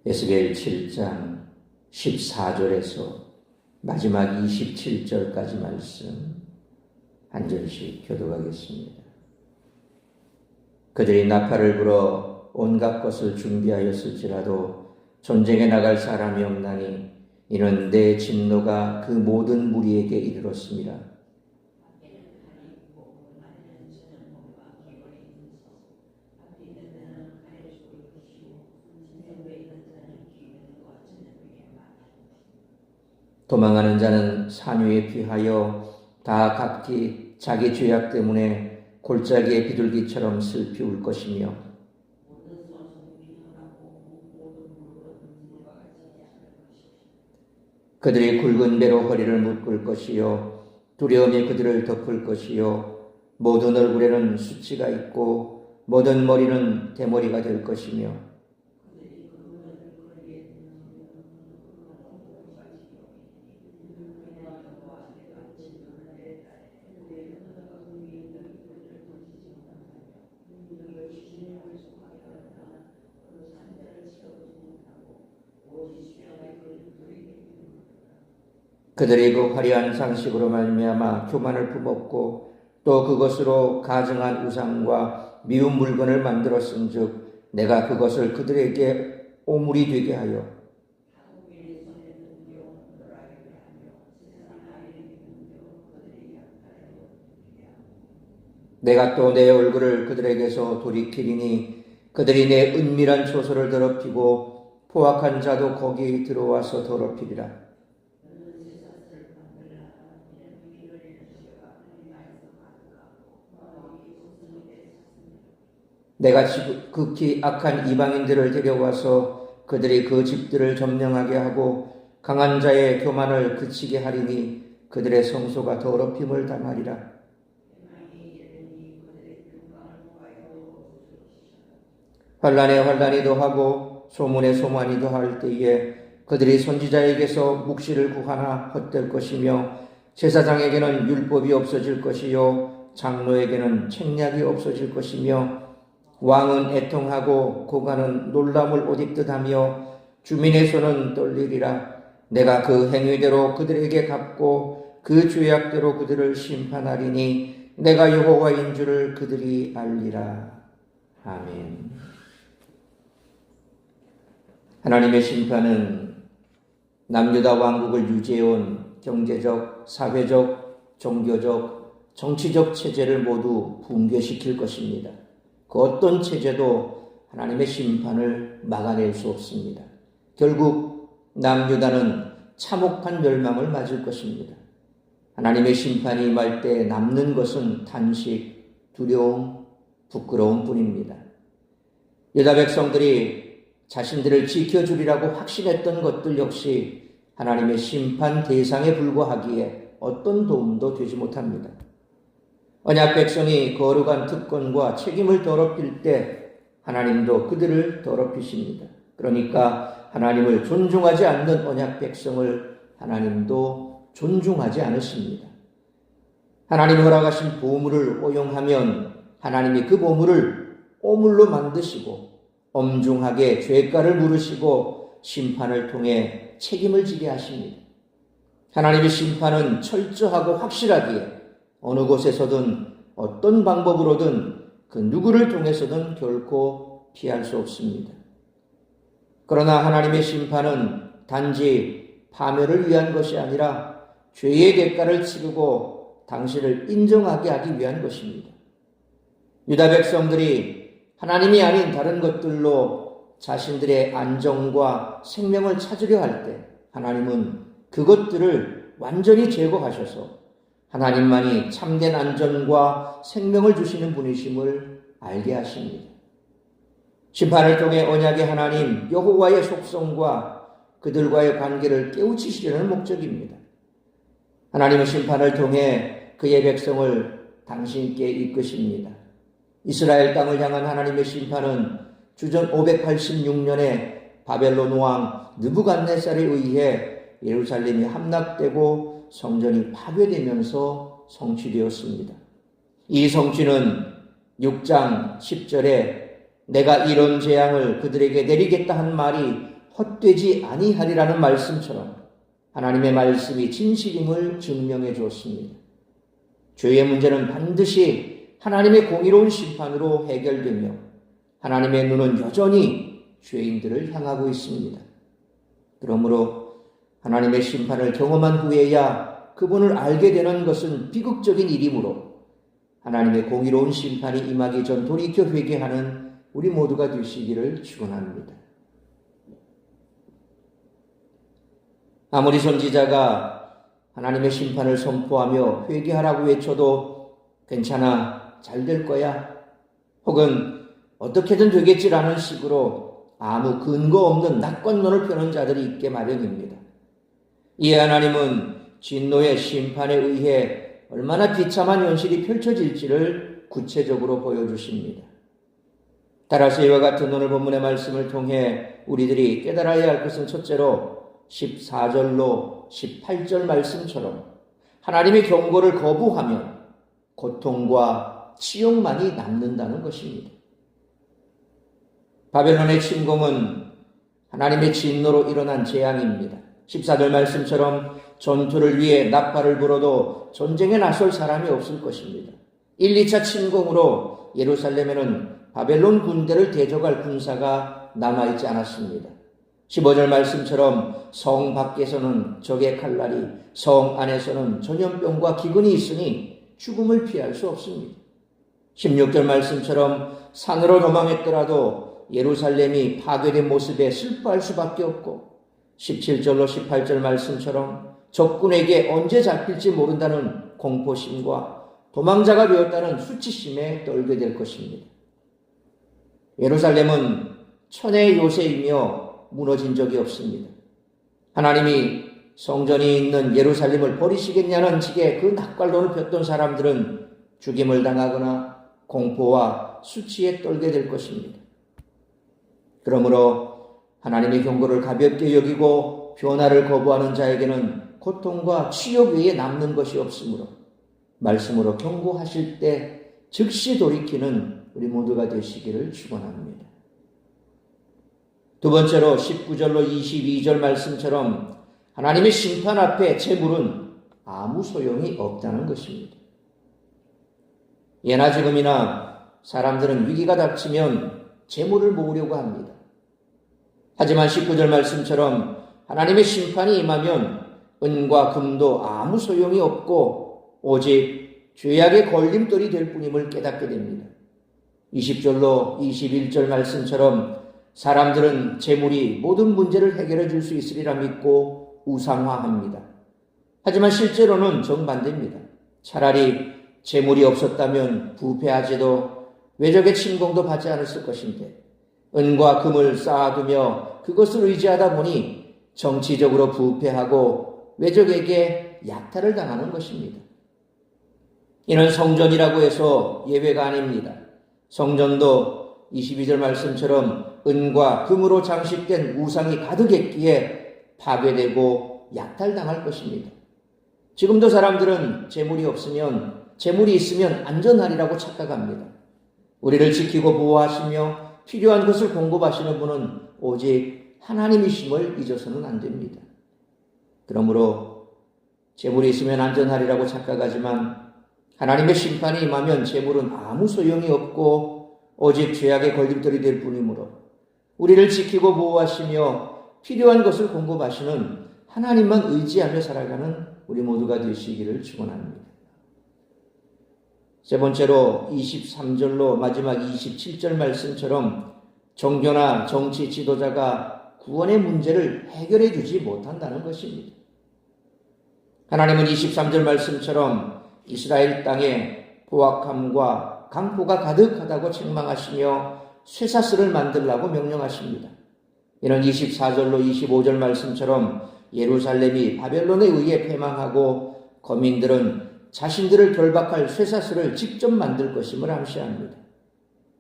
에스겔 7장 14절에서 마지막 27절까지 말씀 한 절씩 교독하겠습니다. 그들이 나팔을 불어 온갖 것을 준비하였을지라도 전쟁에 나갈 사람이 없나니 이는 내 진노가 그 모든 무리에게 이르렀습니다. 도망하는 자는 산 위에 피하여 다 각기 자기 죄악 때문에 골짜기의 비둘기처럼 슬피 울 것이며 그들이 굵은 배로 허리를 묶을 것이요 두려움이 그들을 덮을 것이요 모든 얼굴에는 수치가 있고 모든 머리는 대머리가 될 것이며 그들이 그 화려한 상식으로 말미암아 교만을 품었고 또 그것으로 가증한 우상과 미운 물건을 만들었은즉 내가 그것을 그들에게 오물이 되게 하여 내가 또 내 얼굴을 그들에게서 돌이키리니 그들이 내 은밀한 초소를 더럽히고 포악한 자도 거기 들어와서 더럽히리라. 내가 극히 악한 이방인들을 데려와서 그들이 그 집들을 점령하게 하고 강한 자의 교만을 그치게 하리니 그들의 성소가 더럽힘을 당하리라. 환난에 환난이 더하고 소문에 소문이 더할 때에 그들이 선지자에게서 묵시를 구하나 헛될 것이며 제사장에게는 율법이 없어질 것이요 장로에게는 책략이 없어질 것이며 왕은 애통하고 고관은 놀람을 옷 입듯 하며 주민의 손은 떨리리라. 내가 그 행위대로 그들에게 갚고 그 죄악대로 그들을 심판하리니 내가 여호와인 줄을 그들이 알리라. 아멘. 하나님의 심판은 남유다 왕국을 유지해온 경제적, 사회적, 종교적, 정치적 체제를 모두 붕괴시킬 것입니다. 그 어떤 체제도 하나님의 심판을 막아낼 수 없습니다. 결국 남유다는 참혹한 멸망을 맞을 것입니다. 하나님의 심판이 임할 때 남는 것은 단식, 두려움, 부끄러움 뿐입니다. 유다 백성들이 자신들을 지켜주리라고 확신했던 것들 역시 하나님의 심판 대상에 불과하기에 어떤 도움도 되지 못합니다. 언약 백성이 거룩한 특권과 책임을 더럽힐 때 하나님도 그들을 더럽히십니다. 그러니까 하나님을 존중하지 않는 언약 백성을 하나님도 존중하지 않으십니다. 하나님이 허락하신 보물을 오용하면 하나님이 그 보물을 오물로 만드시고 엄중하게 죄가를 물으시고 심판을 통해 책임을 지게 하십니다. 하나님의 심판은 철저하고 확실하기에 어느 곳에서든 어떤 방법으로든 그 누구를 통해서든 결코 피할 수 없습니다. 그러나 하나님의 심판은 단지 파멸을 위한 것이 아니라 죄의 대가를 치르고 당신을 인정하게 하기 위한 것입니다. 유다 백성들이 하나님이 아닌 다른 것들로 자신들의 안정과 생명을 찾으려 할 때 하나님은 그것들을 완전히 제거하셔서 하나님만이 참된 안전과 생명을 주시는 분이심을 알게 하십니다. 심판을 통해 언약의 하나님 여호와의 속성과 그들과의 관계를 깨우치시려는 목적입니다. 하나님의 심판을 통해 그의 백성을 당신께 이끄십니다. 이스라엘 땅을 향한 하나님의 심판은 주전 586년에 바벨론 왕 느부갓네살에 의해 예루살렘이 함락되고 성전이 파괴되면서 성취되었습니다. 이 성취는 6장 10절에 내가 이런 재앙을 그들에게 내리겠다 한 말이 헛되지 아니하리라는 말씀처럼 하나님의 말씀이 진실임을 증명해 주었습니다. 죄의 문제는 반드시 하나님의 공의로운 심판으로 해결되며 하나님의 눈은 여전히 죄인들을 향하고 있습니다. 그러므로 하나님의 심판을 경험한 후에야 그분을 알게 되는 것은 비극적인 일이므로 하나님의 공의로운 심판이 임하기 전 돌이켜 회개하는 우리 모두가 되시기를 축원합니다. 아무리 선지자가 하나님의 심판을 선포하며 회개하라고 외쳐도 괜찮아, 잘 될 거야, 혹은 어떻게든 되겠지라는 식으로 아무 근거 없는 낙관론을 펴는 자들이 있게 마련입니다. 이에 하나님은 진노의 심판에 의해 얼마나 비참한 현실이 펼쳐질지를 구체적으로 보여주십니다. 따라서 이와 같은 오늘 본문의 말씀을 통해 우리들이 깨달아야 할 것은 첫째로 14절로 18절 말씀처럼 하나님의 경고를 거부하면 고통과 치욕만이 남는다는 것입니다. 바벨론의 침공은 하나님의 진노로 일어난 재앙입니다. 14절 말씀처럼 전투를 위해 나팔을 불어도 전쟁에 나설 사람이 없을 것입니다. 1, 2차 침공으로 예루살렘에는 바벨론 군대를 대적할 군사가 남아있지 않았습니다. 15절 말씀처럼 성 밖에서는 적의 칼날이, 성 안에서는 전염병과 기근이 있으니 죽음을 피할 수 없습니다. 16절 말씀처럼 산으로 도망했더라도 예루살렘이 파괴된 모습에 슬퍼할 수밖에 없고 17절로 18절 말씀처럼 적군에게 언제 잡힐지 모른다는 공포심과 도망자가 되었다는 수치심에 떨게 될 것입니다. 예루살렘은 천의 요새이며 무너진 적이 없습니다. 하나님이 성전이 있는 예루살렘을 버리시겠냐는 식의 그 낙관론을 폈던 사람들은 죽임을 당하거나 공포와 수치에 떨게 될 것입니다. 그러므로 하나님의 경고를 가볍게 여기고 변화를 거부하는 자에게는 고통과 치욕 외에 남는 것이 없으므로 말씀으로 경고하실 때 즉시 돌이키는 우리 모두가 되시기를 축원합니다. 두 번째로 19절로 22절 말씀처럼 하나님의 심판 앞에 재물은 아무 소용이 없다는 것입니다. 예나 지금이나 사람들은 위기가 닥치면 재물을 모으려고 합니다. 하지만 19절 말씀처럼 하나님의 심판이 임하면 은과 금도 아무 소용이 없고 오직 죄악의 걸림돌이 될 뿐임을 깨닫게 됩니다. 20절로 21절 말씀처럼 사람들은 재물이 모든 문제를 해결해 줄 수 있으리라 믿고 우상화합니다. 하지만 실제로는 정반대입니다. 차라리 재물이 없었다면 부패하지도 외적의 침공도 받지 않았을 것인데 은과 금을 쌓아두며 그것을 의지하다 보니 정치적으로 부패하고 외적에게 약탈을 당하는 것입니다. 이는 성전이라고 해서 예외가 아닙니다. 성전도 22절 말씀처럼 은과 금으로 장식된 우상이 가득했기에 파괴되고 약탈당할 것입니다. 지금도 사람들은 재물이 있으면 안전하리라고 착각합니다. 우리를 지키고 보호하시며 필요한 것을 공급하시는 분은 오직 하나님이심을 잊어서는 안 됩니다. 그러므로 재물이 있으면 안전하리라고 착각하지만 하나님의 심판이 임하면 재물은 아무 소용이 없고 오직 죄악의 걸림돌이 될 뿐이므로 우리를 지키고 보호하시며 필요한 것을 공급하시는 하나님만 의지하며 살아가는 우리 모두가 되시기를 축원합니다. 세 번째로 23절로 마지막 27절 말씀처럼 종교나 정치 지도자가 구원의 문제를 해결해 주지 못한다는 것입니다. 하나님은 23절 말씀처럼 이스라엘 땅에 포악함과 강포가 가득하다고 책망하시며 쇠사슬을 만들라고 명령하십니다. 이는 24절로 25절 말씀처럼 예루살렘이 바벨론에 의해 패망하고 거민들은 자신들을 결박할 쇠사슬을 직접 만들 것임을 암시합니다.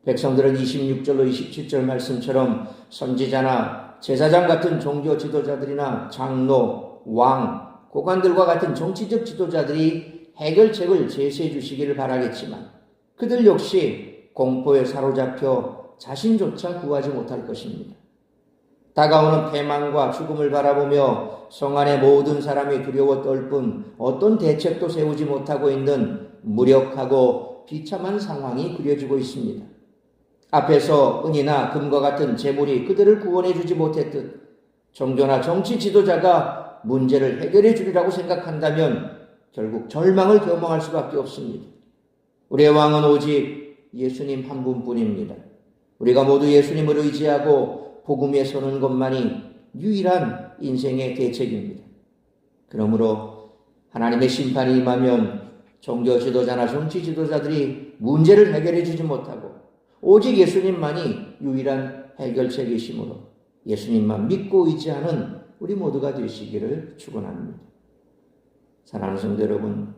백성들은 26절로 27절 말씀처럼 선지자나 제사장 같은 종교 지도자들이나 장로, 왕, 고관들과 같은 정치적 지도자들이 해결책을 제시해 주시기를 바라겠지만 그들 역시 공포에 사로잡혀 자신조차 구하지 못할 것입니다. 다가오는 패망과 죽음을 바라보며 성 안의 모든 사람이 두려워 떨 뿐 어떤 대책도 세우지 못하고 있는 무력하고 비참한 상황이 그려지고 있습니다. 앞에서 은이나 금과 같은 재물이 그들을 구원해 주지 못했듯 종교나 정치 지도자가 문제를 해결해 주리라고 생각한다면 결국 절망을 경험할 수밖에 없습니다. 우리의 왕은 오직 예수님 한 분뿐입니다. 우리가 모두 예수님을 의지하고 복음 위에 서는 것만이 유일한 인생의 대책입니다. 그러므로 하나님의 심판이 임하면 종교 지도자나 정치 지도자들이 문제를 해결해 주지 못하고 오직 예수님만이 유일한 해결책이시므로 예수님만 믿고 의지하는 우리 모두가 되시기를 축원합니다. 사랑하는 성도 여러분,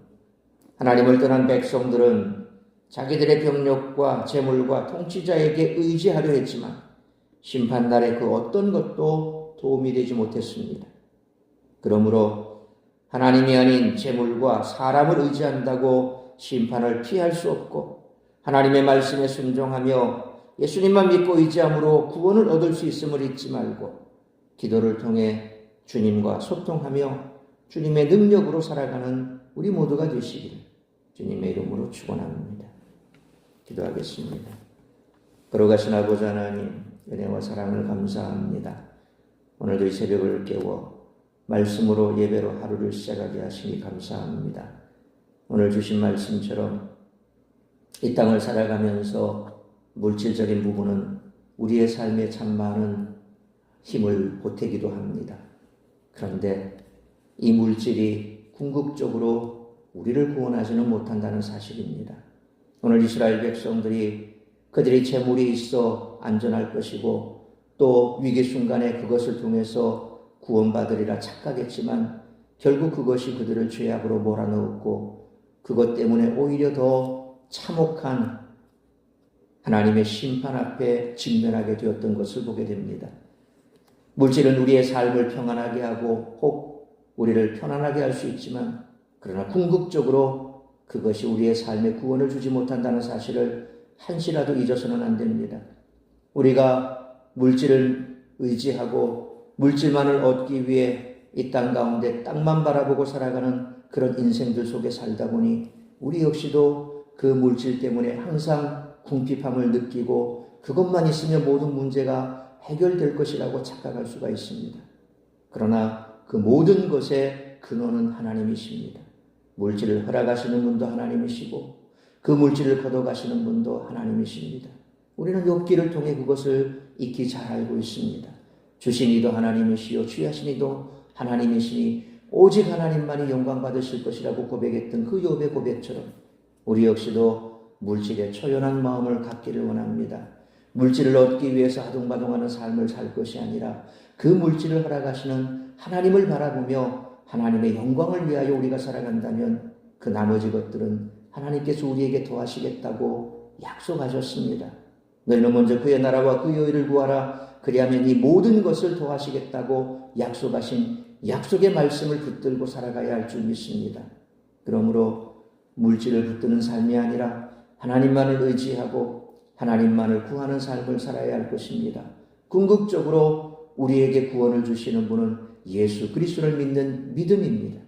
하나님을 떠난 백성들은 자기들의 병력과 재물과 통치자에게 의지하려 했지만 심판날에 그 어떤 것도 도움이 되지 못했습니다. 그러므로 하나님이 아닌 재물과 사람을 의지한다고 심판을 피할 수 없고 하나님의 말씀에 순종하며 예수님만 믿고 의지함으로 구원을 얻을 수 있음을 잊지 말고 기도를 통해 주님과 소통하며 주님의 능력으로 살아가는 우리 모두가 되시기를 주님의 이름으로 축원합니다. 기도하겠습니다. 걸어가신 아버지 하나님, 은혜와 사랑을 감사합니다. 오늘도 이 새벽을 깨워 말씀으로 예배로 하루를 시작하게 하시니 감사합니다. 오늘 주신 말씀처럼 이 땅을 살아가면서 물질적인 부분은 우리의 삶에 참 많은 힘을 보태기도 합니다. 그런데 이 물질이 궁극적으로 우리를 구원하지는 못한다는 사실입니다. 오늘 이스라엘 백성들이 그들이 재물이 있어 안전할 것이고 또 위기 순간에 그것을 통해서 구원받으리라 착각했지만 결국 그것이 그들을 죄악으로 몰아넣었고 그것 때문에 오히려 더 참혹한 하나님의 심판 앞에 직면하게 되었던 것을 보게 됩니다. 물질은 우리의 삶을 평안하게 하고 혹 우리를 편안하게 할 수 있지만 그러나 궁극적으로 그것이 우리의 삶에 구원을 주지 못한다는 사실을 한시라도 잊어서는 안 됩니다. 우리가 물질을 의지하고 물질만을 얻기 위해 이 땅 가운데 땅만 바라보고 살아가는 그런 인생들 속에 살다 보니 우리 역시도 그 물질 때문에 항상 궁핍함을 느끼고 그것만 있으면 모든 문제가 해결될 것이라고 착각할 수가 있습니다. 그러나 그 모든 것의 근원은 하나님이십니다. 물질을 허락하시는 분도 하나님이시고 그 물질을 걷어가시는 분도 하나님이십니다. 우리는 욥기를 통해 그것을 익히 잘 알고 있습니다. 주신 이도 하나님이시요 취하신 이도 하나님이시니 오직 하나님만이 영광 받으실 것이라고 고백했던 그 욥의 고백처럼 우리 역시도 물질에 초연한 마음을 갖기를 원합니다. 물질을 얻기 위해서 아둥바둥하는 삶을 살 것이 아니라 그 물질을 허락하시는 하나님을 바라보며 하나님의 영광을 위하여 우리가 살아간다면 그 나머지 것들은 하나님께서 우리에게 도와시겠다고 약속하셨습니다. 너희는 먼저 그의 나라와 그의 의를 구하라. 그리하면 이 모든 것을 도와시겠다고 약속하신 약속의 말씀을 붙들고 살아가야 할 줄 믿습니다. 그러므로 물질을 붙드는 삶이 아니라 하나님만을 의지하고 하나님만을 구하는 삶을 살아야 할 것입니다. 궁극적으로 우리에게 구원을 주시는 분은 예수 그리스도를 믿는 믿음입니다.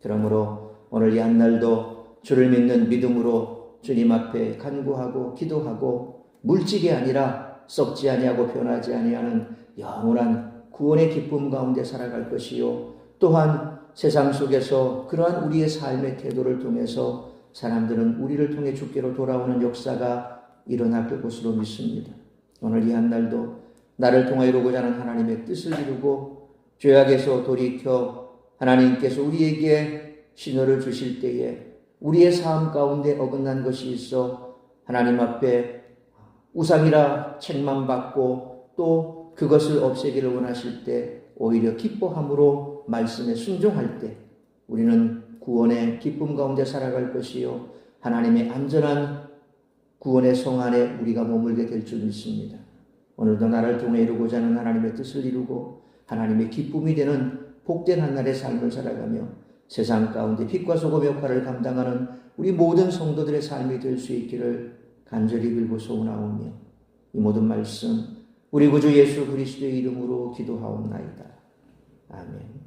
그러므로 오늘 이 한날도 주를 믿는 믿음으로 주님 앞에 간구하고 기도하고 물질이 아니라 썩지 아니하고 변하지 아니하는 영원한 구원의 기쁨 가운데 살아갈 것이요 또한 세상 속에서 그러한 우리의 삶의 태도를 통해서 사람들은 우리를 통해 주께로 돌아오는 역사가 일어날 것으로 믿습니다. 오늘 이 한날도 나를 통하여 이루고자 하는 하나님의 뜻을 이루고 죄악에서 돌이켜 하나님께서 우리에게 신호를 주실 때에 우리의 삶 가운데 어긋난 것이 있어 하나님 앞에 우상이라 책만 받고 또 그것을 없애기를 원하실 때 오히려 기뻐함으로 말씀에 순종할 때 우리는 구원의 기쁨 가운데 살아갈 것이요 하나님의 안전한 구원의 성 안에 우리가 머물게 될 줄 믿습니다. 오늘도 나를 통해 이루고자 하는 하나님의 뜻을 이루고 하나님의 기쁨이 되는 복된 한날의 삶을 살아가며 세상 가운데 빛과 소금 역할을 감당하는 우리 모든 성도들의 삶이 될 수 있기를 간절히 빌고 소원하오며 이 모든 말씀 우리 구주 예수 그리스도의 이름으로 기도하옵나이다. 아멘.